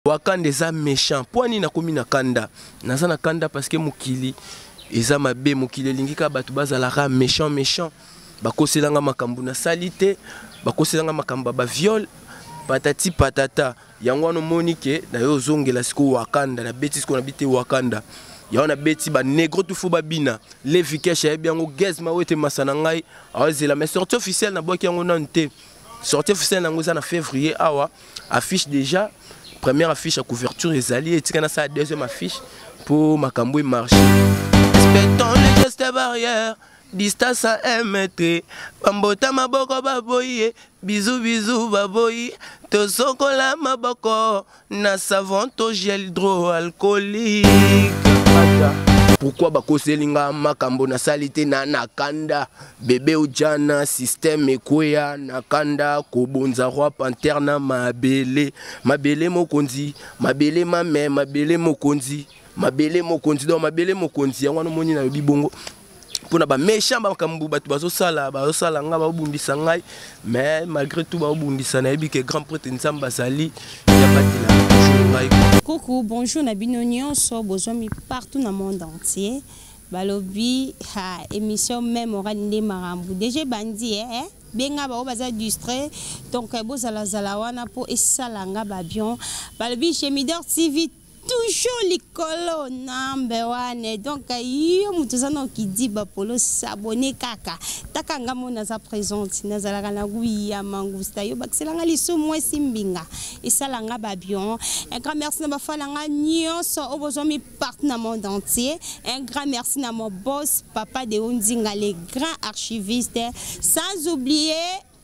Wakanda eza méchant. Poani na komi na kanda. Naza na kanda parce que mokili eza mabe, mokili lingika batu bazalaka méchant. Bakoselanga makambu na salité, bakoselanga makamba ba viol, patati patata. Yango wana monike na yo zongela siko Wakanda na beti siko na bité Wakanda. Ya wana beti ba negro tu fo babina. Levi Kesha ebiango gezma wete masana ngai. Awazela mais sortie officielle na boki yango nante. Sortie officielle nango za na février awa affiche déjà première affiche à couverture ezali et tika na sa deuxième affiche pour makambo marché. Respectons les gestes barrières. Distance à 1 mètre. Bambota maboko baboye. Bisous baboye. Tosokola maboko. Na savon to gel hydroalcoolique. Pourquoi bakoselinga makambo na salité na nakanda. Bébé ujana système ekwea nakanda. Kobonza roi panthère na mabele. Mabele mokonzi. Mabele mame. Mabele mokonzi. Mabele mokonzi. Donc mabele mokonzi. Yango moni na bibongo. Pour ba méchant ba kambu batu bazosala nga ba bundisa ngai mais malgré tout ba bundisa na yebi que grand prêtre Nzamba Sali ya batila ngai. Coucou, bonjour na bino nyonso bozomi partout dans le monde entier. Balobi ha émission mémorale ndé marambu. Déjà bandi benga ba baza distrait donc bozala zala wana po esalanga ba bien. Balobi chez Midor TV toujours l'icolo number one. Donc, yo mutuzano qui dit bapolo s'abonner kaka. Takanga mona za présente. Nazalaka na guya mangusta. Yo bakselanga liso moi simbinga. Et ça langa babion. Un grand merci na bafalanga nyonso obozomi partout dans le monde entier. Un grand merci na mon boss papa de Ondinga, les grands archivistes. Sans oublier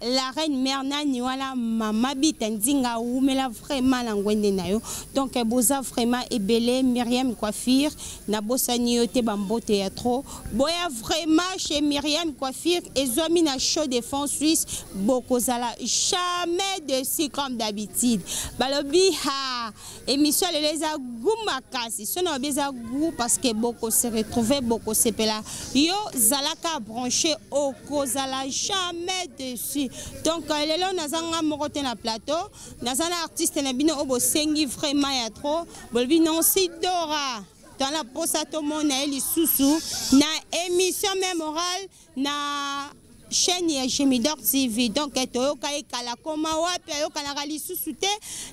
la reine Merna Niwala Mama Bitendinga Oumela vraiment l'angwende nayo. Donc boza vraiment ebele Myriam Coiffure na bossa niote bambo théâtre. Boya vraiment chez Myriam Coiffure et zomi na show de fond suisse bokozala jamais de si comme d'habitude. Balobi ha émission les agumakasi sono beza gou parce que boko se retrouver boko se pela yo zalaka branché au kozala jamais dessus. Donc lelo nazanga mokote na plateau nazana artiste na bino obo sengi vraiment ya trop bolbi non si dora dans la posato mona eli susu na émission mémorale na chaîne ya Midor TV. Donc toyoka ekala koma wapi ayoka na gali susute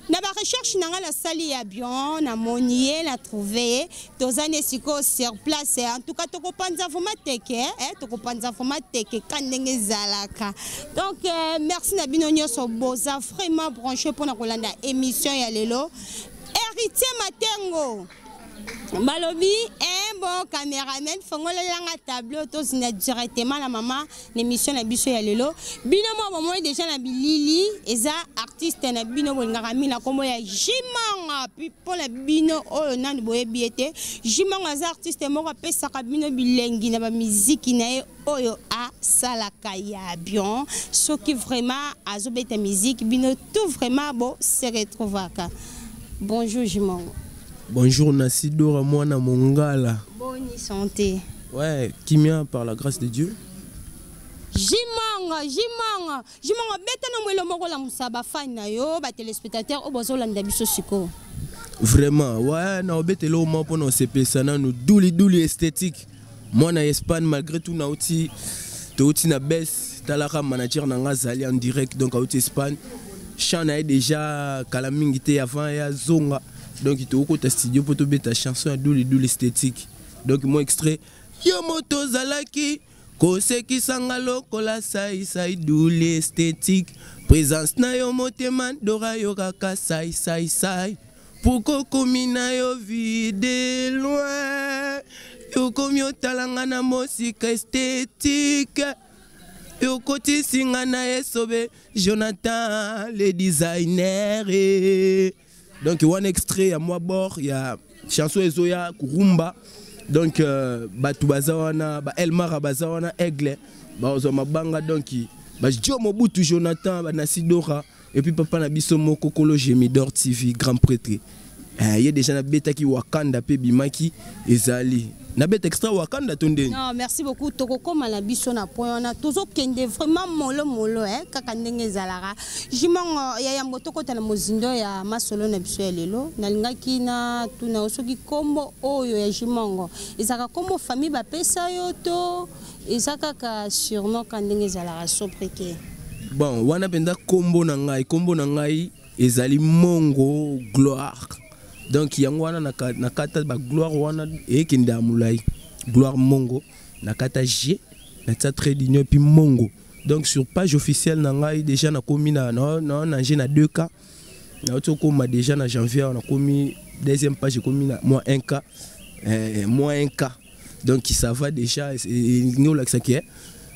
na ba recherche na la sali ya bien na monier la trouver tozane siko sur place. En tout cas toko panza foma teke toko panza foma teke kandenge zalaka. Donc merci na bino nyonso boza vraiment branché pour na kolanda émission ya lelo héritier matengo. Balobi un bon caméraman fongola langa tableau to zina directement la maman l'émission na biso ya lelo bino mo moi déjà na bilili eza artiste na bino bolingaka mina kombo ya Jimanga puis pour la bino oyo nani boye biete Jimanga za artiste moko pesaka bino bilengi na ba musique na ye oyo a salaka ya bien ce qui vraiment azobeta musique bino tout vraiment bon se retrouvaka. Bonjour Jimanga. Bonjour Nasidora Mwana Mongala. Bonne santé. Ouais, Kimia par la grâce de Dieu. Jimanga beta na mwelo moko la musaba fan na yo ba téléspectateurs obozolanda biso siko. Vraiment, ouais, na obetelo au moins pour nos CP na nous douli esthétique. Moi na Espagne malgré tout na outi na baisse talaka manager na ngazali en direct donc à Espagne. Chana déjà kalamingité avant ya zonga. Donc il te au studio pour te mettre ta chanson à douli esthétique. Donc mon extrait Yomoto Zalaki Koseki Sangalo Kola Sai douli esthétique. Présence na yomote man Dora Yoraka Sai Pourquoi komina yo vide loin Yo komyo talanga na musique esthétique. Yo koti singa na esobe Jonathan le designer. Donc un extrait à moi bord il y a chanson ezoya kurumba donc batu bazawana ba Elmar bazawana aigle ba ozoma banga donc ba Jomo Butu Jonathan ba Nasidora et puis papa na biso moko kolo Midor TV grand prêtre Il y a déjà na beta qui Wakanda pe bimaki ezali. Na beta extra Wakanda tonde. Non, merci beaucoup. Toko comme la biso na point on a toujours kende vraiment molo kaka ndenge zalara. Jimongo ya motoko tana mozindo ya masolo na biso lelo. Na lingaki na tuna osoki kombo oyo ya jimongo. Ezaka kombo famille ba pesa yo to ezaka ka surnom kandenge zalara sopreke. Bon, wana penda kombo na ngai ezali Mongo Gloire. Donc yango wana nakata ba gloire wana ekenda mulai gloire Mongo nakata G na trait d'union puis Mongo. Donc sur page officielle na ngai déjà na komi na G na 2K na otoko déjà na janvier on a commis deuxième page komi na moins 1K donc ça va déjà nous là ça qui est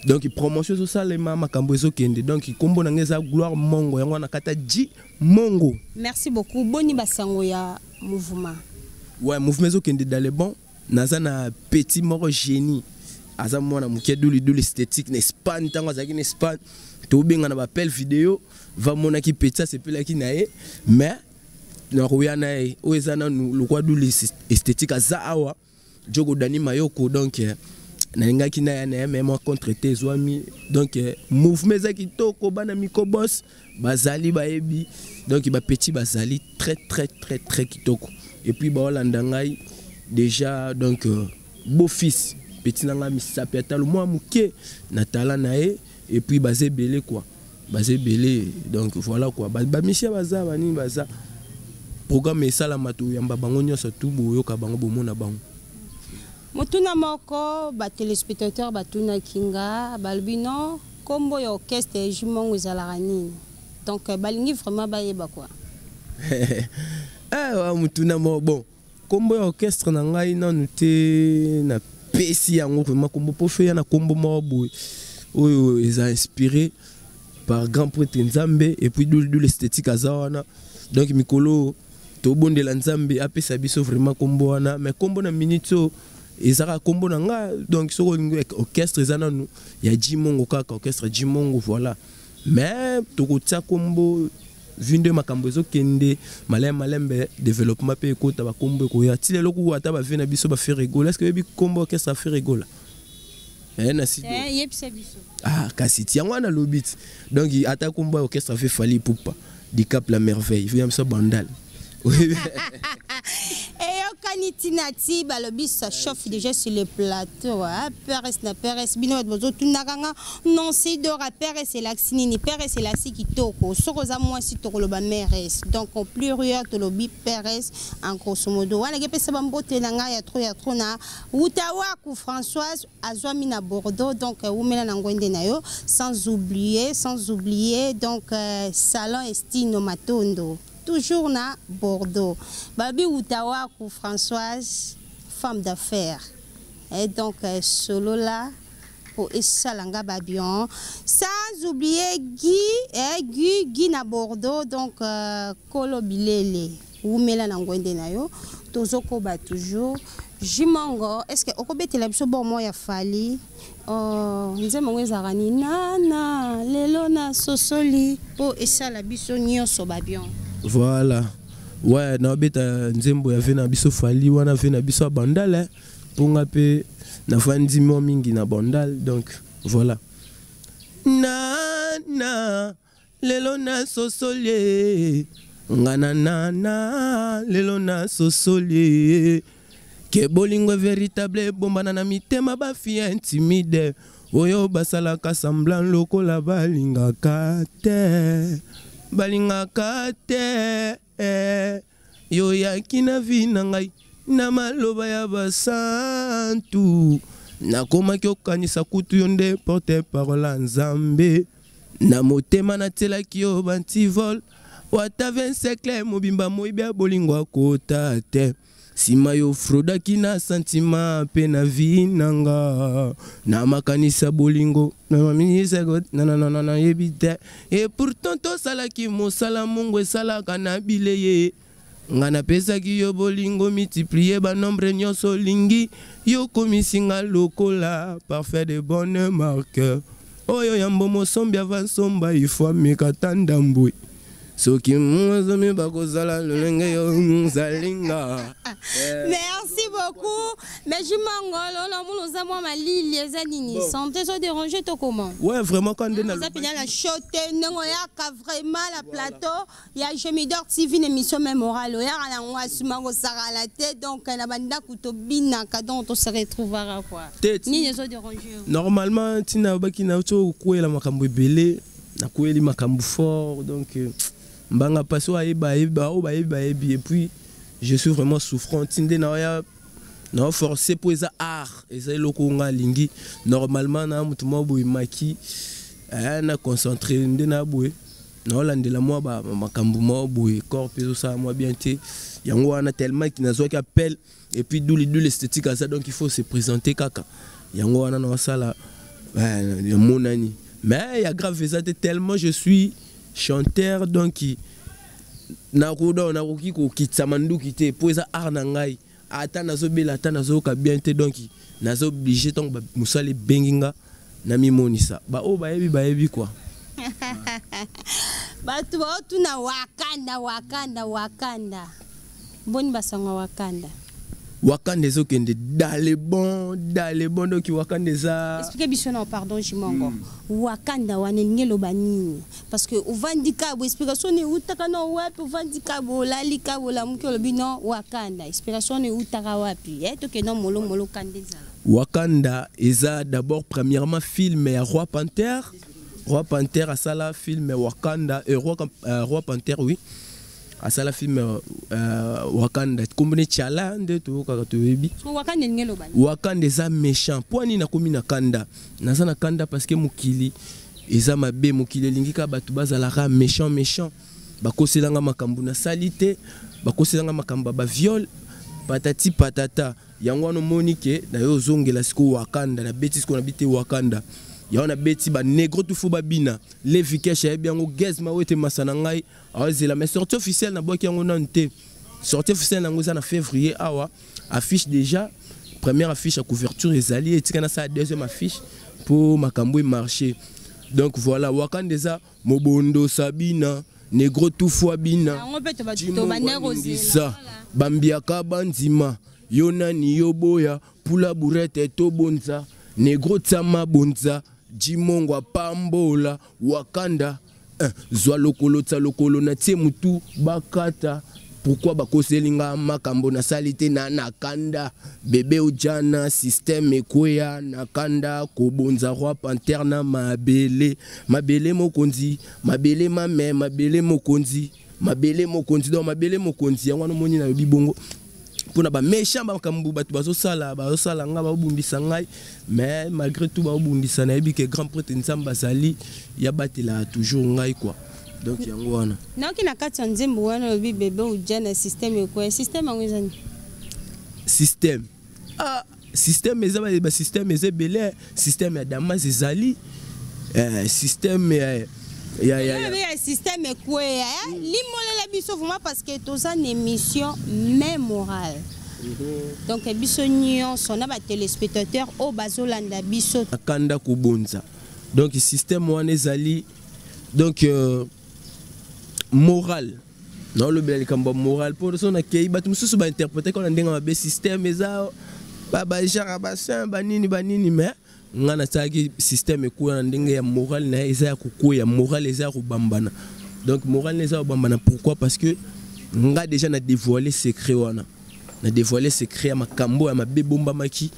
donc promotion sur ça les mama kambozo kende donc kombo na ngeza gloire Mongo yango nakata G Mongo. Merci beaucoup. Boni basango ya mouvement. Ouais, mouvement zo kende dans les bons. Naza na petit moro génie. Aza mwana muke duli esthétique na Espagne tango azaki na Espagne. To benga na ba belle vidéo va mona ki petit c'est pela ki nae mais na royana e o ezana le kwa duli esthétique aza awa jogo dani mayoko donc na ngaki na ya même contre tes amis donc mouvement za kitoko bana mikobos bazali baebi donc ba petit bazali très kitoko et puis ba Hollanda ngai déjà donc beau fils petit nanga misapi atalo moi muke natala nae et puis bazé belé quoi bazé belé donc voilà quoi ba michel baza bani baza programme sala matu yamba bango nyoso tout boyo ka bango bomona bango motuna moko ba téléspectateur batuna kinga balbino kombo ya orchestre Jimongo ezalaka nini donc balingi vraiment bayeba quoi ah motuna mo bon kombo ya orchestre na ngai nanu te na pesi yango vraiment kombo po fe na kombo mo boy oyo eza inspiré par grand prêtre Nzambe et puis dul esthétique azawana donc mikolo to bondela Nzambe apesa biso vraiment kombo wana mais kombo na minute ezaka kombo na nga donc so orchestre ezana nu ya Jimongo kaka orchestre Jimongo voilà mais toko tia kombo vinde makambo ezo kende malembe développement pe ekota ba kombo ko ya tilelo ku ata ba vina biso ba faire rigoler est-ce que bi kombo orchestre faire rigoler na si yepsa biso kasi ti yango na lobit donc ata kombo orchestre fait Fally Ipupa di Cap la merveille vient ça bandal. Et au Kanitinati, le bis ça chauffe déjà sur le plateau. Pérez na Pérez, bino bozo tunakanga non c'est de Pérez et l'axinini Pérez et la qui toko. Soroza moi si toko le ba Mérès. Donc en pluriel to le bi Pérez en grosso modo. Wana ke pesa bambote nanga ya trop na Utawa ku Françoise azwami na Bordeaux donc umela na ngwende na yo sans oublier donc salon Estino Matondo. Toujours na Bordeaux. Babi Outawa pour Françoise, femme d'affaires. Et donc, solo là, pour Essalanga Babion. Sans oublier Guy na Bordeaux, donc, Kolo Bilele. Oumela Nangwende Nayo. Tozoko ba toujours. Jimongo, est-ce que okobete la biso bon moya fali? Nze mongwe zarani nana, lelo na sosoli. Po Essala biso nyonso Babion. Voilà. Ouais, na beta nzembo ya vena biso Fally wana vena biso bandal ponga pe na fandi mo mingi na bandal donc voilà. Na lelo na sosole ngana na lelo na sosole ke bolingo véritable bombana na mitema ba fille intimide oyo basala ka semblant lokola balingaka te balingaka te yo yakina vina ngai na maloba ya basantu nakomaki okanisa kutu yo nde porte parole Nzambe na motema natelaki yo bantivol wata 20 siècle mobimba moyibi ya bolingo akota te sima yo frodaki na sentima pe na vi nanga na makanisa bolingo na maminisa got na yebite et pourtant to salaki mosala mungu esalaka na bileye ngana pesaki yo bolingo multiplier ba nombre nyonso lingi yo komisinga lokola parfait de bonne marque oyo yambo mosombi avansomba ifo mikatanda mbui soki mwazomi bakozala lolenge yo zalinga. Merci beaucoup. Mais je m'engole, on nous a moi ma ligne, les animés. Santé, ça déranger toi comment? Ouais, vraiment quand on est dans la choté, non, il y a vraiment la plateau. Il y a je me dors TV une émission mémorale. Il y a un mois sur ma à la tête, donc la bande couteau bina, quand on se retrouvera quoi. Ni les autres déranger. Normalement, tu n'as pas qui n'a pas quoi la makambo belé, na quoi les makambo fort, donc mbanga passo a et puis je suis vraiment souffrant. Tinde na forcé pour les art et ça le konga lingi normalement na mutu mo boy maki na concentré ndena boy na landela moi ba makambo mo boy corps peso ça moi bien té yango wana tellement qui nazo qui appelle et puis d'où l'esthétique à ça donc il faut se présenter kaka yango wana na sala mon ami mais il y a grave ça tellement je suis chanteur donc na kodo na koki ko kitsamandu kité pour ça art na ngai ata nazo bela ata nazo ka bien te donc nazo obligé donc musali benginga na mimonisa ba o bayebi quoi ba tu na Wakanda boni basanga Wakanda zo kende dans les bons donc Wakanda za expliquez bien non pardon Jimongo Wakanda wanengelo banini parce que uvandika bo explication ni utaka no wapi uvandika bo lalika bo la mukelo bino Wakanda explication ni utaka wapi to ke no molo kandeza Wakanda eza d'abord premièrement film ya Roi Panther à ça la film Wakanda et Roi Panther oui à ça la film Wakanda comme chala nde to kaka to bebi Wakanda ngelo bani Wakanda eza méchant poani na komi na kanda naza na kanda parce que mukili eza mabe mukili lingika batu bazalaka méchant bakoselanga makambu na salité bakoselanga makamba ba viol patati patata yango no monike na yo zongela siko Wakanda na beti siko na bité Wakanda yaona beti ba negro tout fou babina les vikesh ya biango gezma wete masana ngai azela mais sortie officielle na boki yango nante sortie officielle na ngoza na février awa affiche déjà première affiche à couverture ezali et tika na sa deuxième affiche pour makambo marché donc voilà Wakanda za mobondo sabina negro tout fou babina bambiaka banzima yonani yoboya pula burete to bonza negro tsama bonza Jimongo pambola Wakanda zwa lokolo tsa lokolo na tie mutu bakata pourquoi bakoselinga makambo na salite na kanda bébé ojana système ekoya na kanda kobonza Roi Panther na mabele mokonzi mabele mame mabele mokonzi donc mabele mokonzi yango no moni na bibongo pona ba méchant ba makambo batu bazosala nga ba bundisa ngai mais malgré tout ba bundisa na yebi que grand prêtre Nzamba Zali ya batela toujours ngai quoi donc yango wana na kina kati nzembo wana lobi bébé ujana système quoi système ngwezani système système ezaba ba système ezebele système ya Damas ezali système ya système quoi limolela biso vraiment parce que toza une émission mémorale donc biso nyonso na ba téléspectateurs o bazolanda biso akanda kubonza donc système wana ezali donc moral non le bel kamba moral pour son akei batu mususu ba interpréter ko ndenga mabe système eza ba genre ba saint banini mais ngana tsaki système ekuya ndenge ya moral na eza ya kukuya moral eza ya kubambana donc moral eza ya kubambana pourquoi parce que nga déjà na dévoiler secret wana na dévoiler secret ya makambo ya mabe bomba maki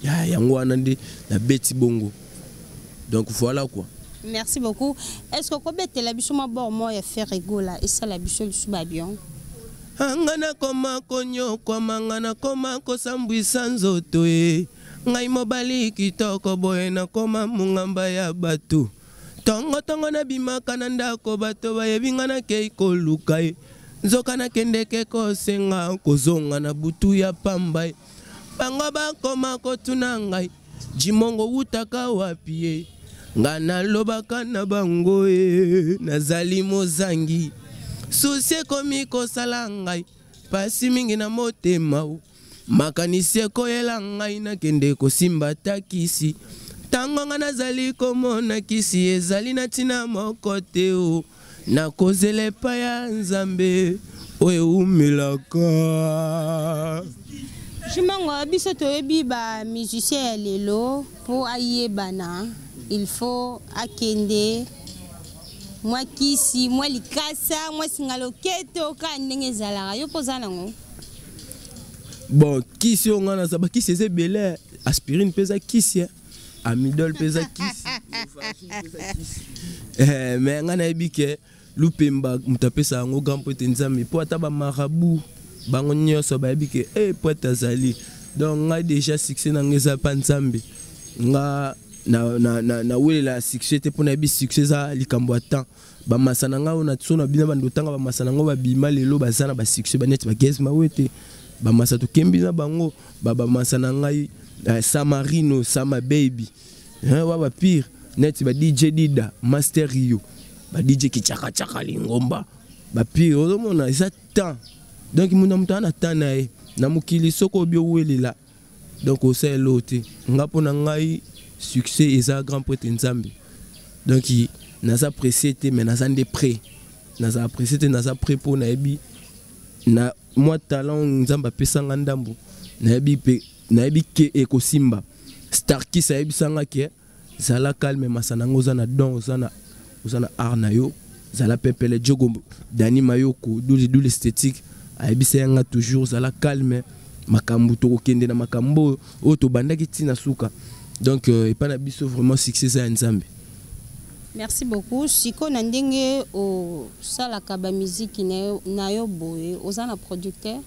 ya yango wana nde na beti bongo donc voilà quoi. Merci beaucoup. Est-ce que kobete la biso ma bord mo ya faire rigola et ça la biso suba bien ngana koma konyo kwa mangana koma ko sambwisa nzoto ngai mobali kitoko boye na koma mungamba ya batu tongo na bimaka na ndako bato bayebi nga na kei koluka nzoka na kendeke kosenga kozonga na butu ya pamba bango bakoma kotuna ngai Jimongo utaka wapi nga nalobaka na bango nazali mozangi susi komi kosala ngai pasi mingi na motema makanisi ekoyela ngai nakende kosimba takisi tango nga nazali komona kisi ezali na tina moko te na kozele pa ya nzambe oyo umelaka. Jumango biso toyebi ba musicien lelo pour ayebana il faut akende moi kisi moi likasa moi singalo keto ka ndenge ezalaka yo poza nango. Bon kisi on ngana za ba kisi eze belé aspirine pesa kisi amidol pesa kisi mais ngana ebike lupemba mutapesa ngo grand pote nzambe po ata ba marabout bango nyonso bayebike pote azali donc nga déjà succès na ngeza pa nzambe nga na welela succès te pona bi succès za likambo ata ba masana nga ona tsona bina bando tanga ba masana ngo ba bima lelo bazana ba succès ba net ba gez ma wete ba masato kembina bango ba masana ngai Samarino Sama Baby wa ba pire net ba DJ Dida Master Rio ba DJ kichaka chaka lingomba ba pire ozomona isa temps donc muna mutana tana na mukili soko bio welela donc o sait l'autre nga pona ngai succès eza grand pote nzambe donc naza apprécié mais naza ndé prêt naza apprécié naza prêt pour na ebi na moi talent nzamba pesa ngandambo na ebi ke ekosimba Starkey sa ebi sanga ke zala calme masana ngoza na don uzana art na yo zala pepele jogo Dani Mayoko duli esthétique ayebi nga toujours zala calme makambo to kende na makambo o to bandaki tina suka donc epa na biso vraiment succès za nzambe. Merci beaucoup. Siko na ndenge o sala kaba musique na yo boye ozana producteur.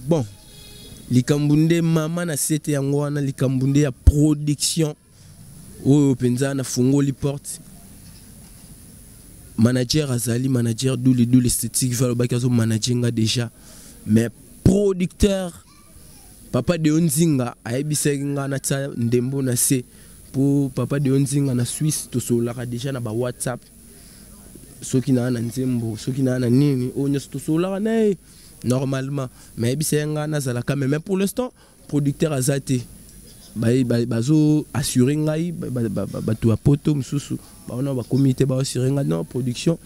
Bon likambunde mama na sete yango wana likambunde ya production oyo penza na fungoli porte manager azali manager duli esthétique va le bakazo managinga déjà mais producteur papa de Onzinga ayebisenga na tsa ndembo na se pour papa de Onzinga na Suisse to solara déjà na ba WhatsApp soki na nzembo soki na nini onyo to solara na normalement mais ayebisenga na zala quand même mais pour l'instant producteur azate bazo assurer ngai to apoto msusu on a comité ba assurer ngai non production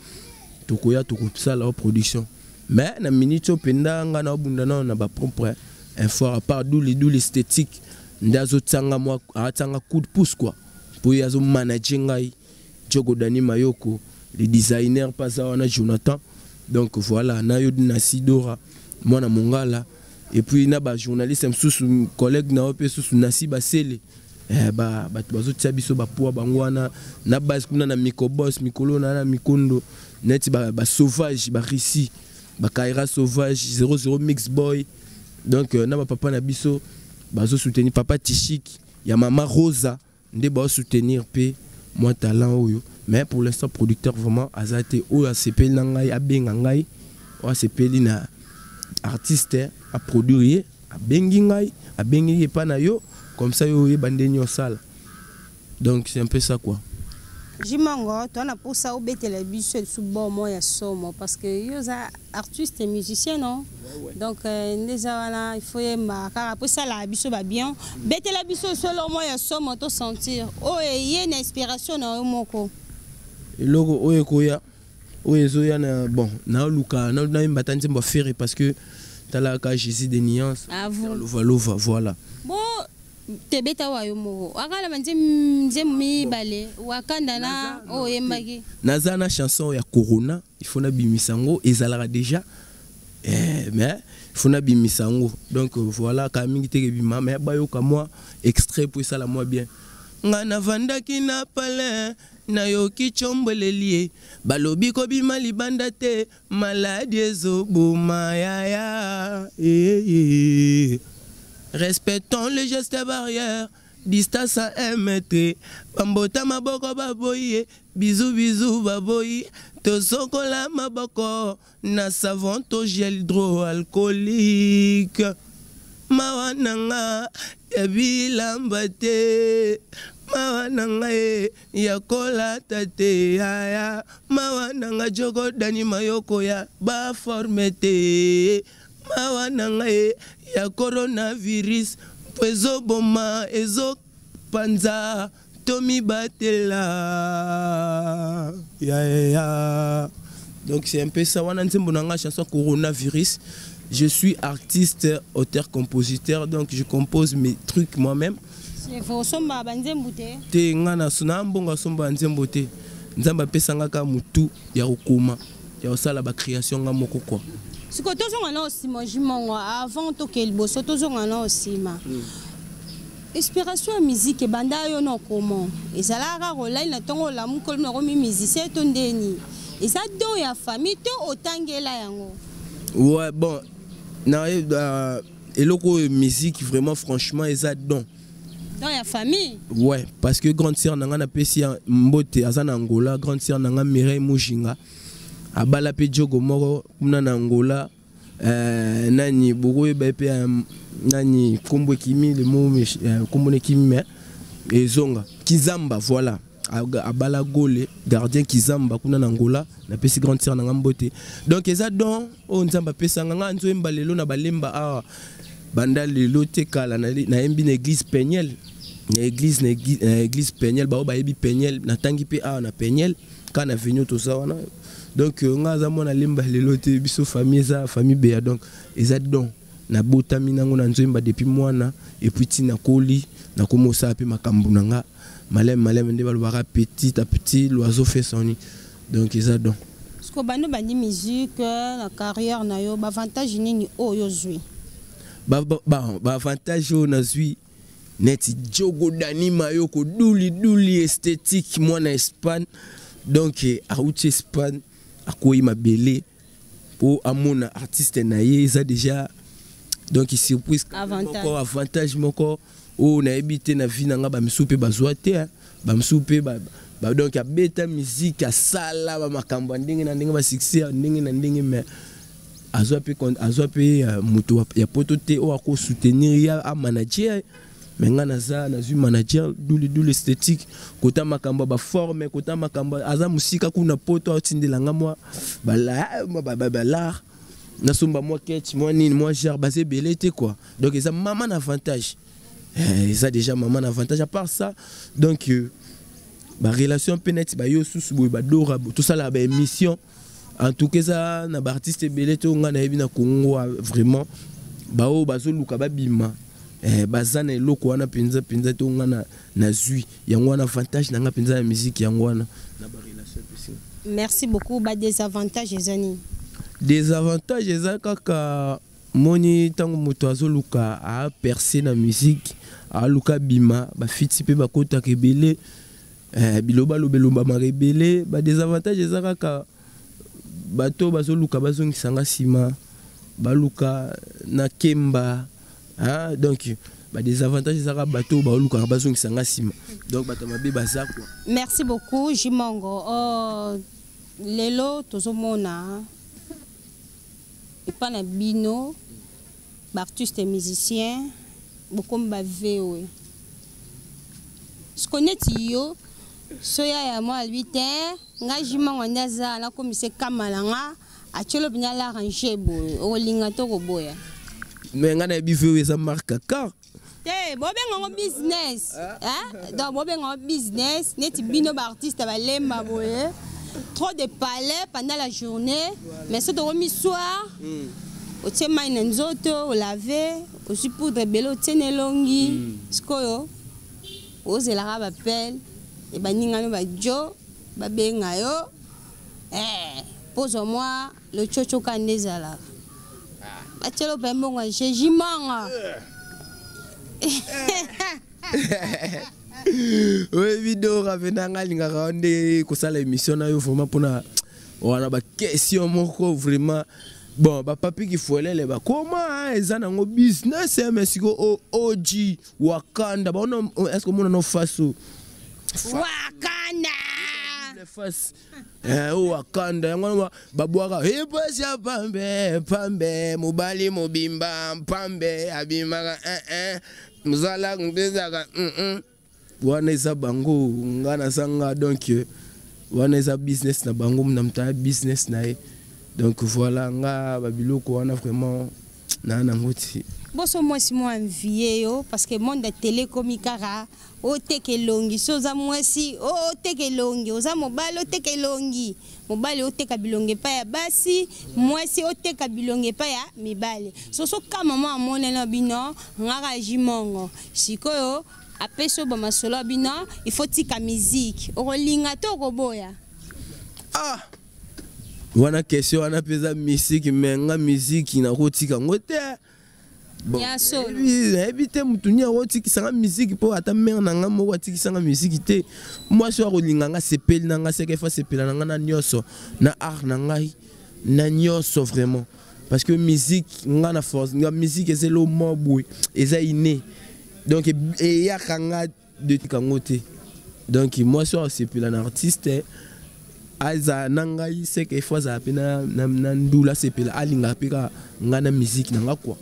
to koya to kopsa la production mais na minute penda nga na bunda na ba propre info à part duli esthétique ndazo tsanga moi atanga coup de pouce quoi pour yazo manager ngai Jogo Dani Mayoko les designers pas ça on a Jonathan donc voilà na yo na Sidora moi na Mongala et puis na ba journaliste msusu collègue na ope susu Nasi Basele ba bazo tia biso ba poa bangwana na base kuna na Microboss Mikolo na Mikondo net ba sauvage ba Rissi ba Kaira sauvage 00 mix boy donc na ba papa na biso bazo soutenir papa Tishik ya mama Rosa nde ba soutenir pe moi talent oyo mais pour l'instant producteur vraiment azate oyo asepeli na ngai abenga ngai o asepeli na artiste à produire à bengi ngai a bengi pa na yo comme ça yo bande nyo sala donc c'est un peu ça quoi. Jimango toi na pour ça obé télévision sous bon moya somo parce que yo za artiste et musicien non donc déjà voilà il faut ma car après ça la biso ba bien bete la biso solo moya somo to sentir oh y une inspiration na moko logo oyo koya oyo zoya na bon na luka na mbata nzembo faire parce que tala ka Jésus des nuances voilà bon tebeta wa yo moko akala nzemi bale wakanda na o yembaki naza na chanson ya Corona il faut na bimisango ezalaka déjà mais il faut na bimisango donc voilà ka mingi te bima mais bayoka moi extrait pour ça la moi bien ngana vandaki na pale na yoki chombolelie balobi ko bima libanda te maladie ezoboma ya respectons les gestes barrières distance à 1 mètre bambota maboko baboye bisous baboyi tosokola maboko na savon to gel hydroalcoolique mawananga ya bilamba te mawananga ya kolata te ya mawananga Jogo Dani Mayoko ya ba forme te mawananga ya coronavirus ezo boma ezo panza Tommy Batella. Donc c'est un peu ça. On a une chanson Coronavirus. Je suis artiste, auteur, compositeur, donc je compose mes trucs moi-même. C'est faux, somba banzembo te. Te ngana suna mbonga somba nzembo te. Nzamba pesanga ka mutu ya kokoma. Ya osala ba création nga moko quoi. Siko tozonga na osima jimongo avant to ke liboso tozonga na osima. Inspiration ya musique banda yo no comment. Ezalaka rolai na tongo la mukolo na komi musicien to ndeni. Eza do ya famille to otangela yango. Ouais bon. Na eloko musique vraiment franchement eza don. Dans la famille. Ouais, parce que grande sœur nanga na pesi mbote azana Angola, grande sœur nanga Mireille Mujinga. Abala pe jogo moko kuna na Angola. Nani bogo ba pe nani kombo kimi le mot kombo ne kimi ezonga. Kizamba voilà. Abala Gole, gardien Kizamba kuna na Angola, na pesi grande sœur nanga mbote. Donc eza don o nzamba pesa nga nzo embalelo na balemba a banda lelo te kala na embi na église Pegnel. Na église Pegnel ba yebi Pegnel na tangi pe a na Pegnel kana venyo to ça wana. Donc nga za mona lemba lelo te biso famille za famille Béa donc eza don na botami nango na nzemba depuis mwana et puis tina koli na komosa pe makambu nanga malem nde balobaka petit à petit l'oiseau fait son nid. Donc eza don. Ce que bano bandi musique la carrière na yo ba avantage nini o yo zui. Ba avantage o na zui neti jogo d'anima yo ko duli esthétique moi na Espagne. Donc a outi Espagne a koyi mabele pour amona artiste na ye ça déjà donc surprise encore avantage moko o na ebité na vie nga ba misupe bazwa te ba misupe ba donc a beta musique a sala ba makambo ndenge na ndenge ba succès ndenge na ndenge mais azwa pe mutu ya poto te o ako soutenir ya a manager mais nga naza nazu manager duli esthétique kota makambo ba forme kota makambo aza musika kuna poto atindela nga moi ba l'art na somba moi ketch moi nini moi gère basé belé te quoi donc ça maman avantage ça déjà maman avantage à part ça donc ba relation penet ba yo sous boy ba dora tout ça la ba émission en tout cas ça na ba artiste belé to nga na yebi na Congo vraiment ba o bazo luka ba bima bazana eloko wana penza to nga na zui yango wana avantage na nga penza ya musique yango wana na ba relation aussi. Merci beaucoup ba désavantages ezani. Désavantages eza kaka moni tango moto azoluka a percer na musique a luka bima ba fiti pe ba kota kebele biloba lobelomba ma rebele ba désavantages eza kaka bato bazoluka bazongisanga sima baluka na kemba donc des avantages ça bateau ba luka bazongisanga sima donc bato mabe baza quoi. Merci beaucoup Jimongo. Lelo tozomona et pas na bino artiste et musicien beaucoup ba VO. Ce connaît yo soya ya moi 8h nga Jimongo ndaza na komise kamalanga a chelo bina la ranger boy o linga to ko boya. Mais nga na bivu eza marque car te bobenga business donc bobenga business neti bino ba artiste ba lemba boye trop de palais pendant la journée mais ce remis soir au tient na nzoto au laver aussi poudre belo tene longi skoyo ozela ba pelle et baninga no ba jo ba benga yo pose moi le chocho kanezala Achelo pembonga Jimanga. Oui vidéo ravenanga linga raonde ko sala émission na yo vraiment pona wana ba question moko vraiment bon ba papi ki folele ba comment ezana ngo business mais siko OG Wakanda ba est-ce que mon no faso Wakanda face Wakanda yango babwaka epasi pambe mobali mobimba pambe abimaka muzala ngezaka wana eza bango ngana sanga donc wana eza business na bango na mta business na donc voilà nga babiloko wana vraiment na ngoti boso mwasi mo envier yo parce que monde de télé komikara o teke longi soza mwasi o teke longi oza mobali o teke longi mobali o teka bilonge pa ya basi mwasi o teka bilonge pa ya mibali so kama mama amonela bino ngaka jimongo sikoyo apeso ba masolo bino il faut tika musique olinga to koboya wana question wana pesa musique menga musique na kotika ngote bon éviter mutunia woti kisanga musique po ata mère nanga moko atikisanga musique te moi so rolinga nga sepeli nanga seke fa sepela nanga na nyoso na art nanga na nyoso vraiment parce que musique nga na force nga musique c'est le mot boui eza inné donc et ya kanga de kangote donc moi so sepela na artiste aza nangai seke fa za pena na ndula sepela alinga pika nga na musique nanga quoi.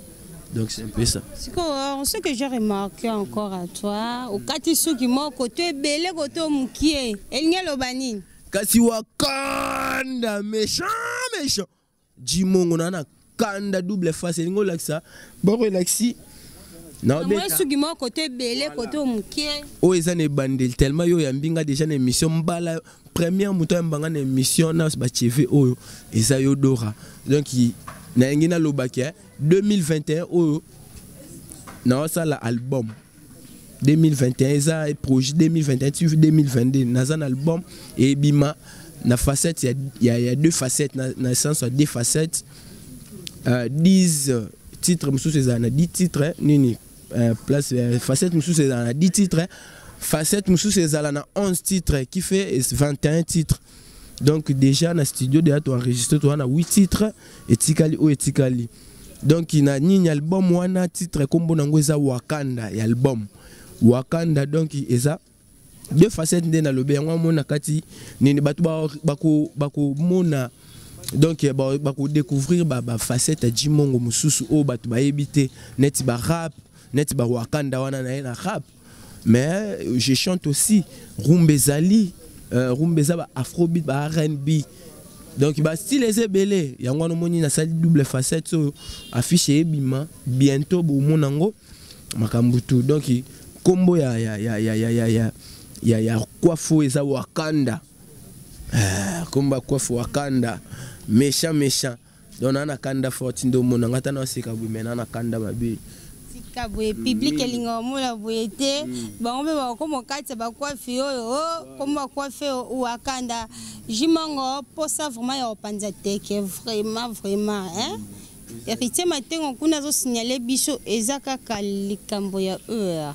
Donc c'est un peu ça. Ce que j'ai remarqué encore à toi, au katisu qui m'a côté belé côté mukie, el n'y a l'obanine. Kasi wakanda méchant. Jimongo nana kanda double face, el n'y a ça. Bon relaxi. Non mais ce qui m'a côté belé côté mukie. Oh ils ont des bandel tellement yo yambinga déjà une émission mbala première mouton mbanga une émission na ba TV oh ils a yo dora. Donc na ngina lobaki 2021 oh na ça l'album 2021 ça projet 2021 tu 2022 na un album et bima na facette il y a deux facettes na sens deux facettes 10 titres musu c'est 10 titres nini place facette musu c'est 10 titres facette musu c'est 11 titres qui fait 21 titres. Donc déjà dans le studio déjà tu enregistré toi na 8 titres et etikali donc il a ni album wana titre kombo nango eza Wakanda et album Wakanda donc eza deux facettes ndena lobe yango mona kati nini batu bako mona donc bako découvrir ba facette Jimongo mususu o batu ba ebité net ba rap net ba Wakanda wana na rap mais je chante aussi Rumbezali Rumbeza ba afrobeat ba R&B donc ba style les belé yango no moni na sali double facette so affiche ebima bientôt bo monango makambutu donc combo ya coiffo eza Wakanda komba coiffo Wakanda méchant donc na kanda forti ndo monanga tana seka bu mena na kanda babe kabwe public elinga mola boyete bango ba ko mokati ba coiffe oyo comme ba coiffe Wakanda Jimongo posa vraiment ya opanza teke vraiment hein héritier matengo kuna zo signaler biso ezaka kalikambo ya heure.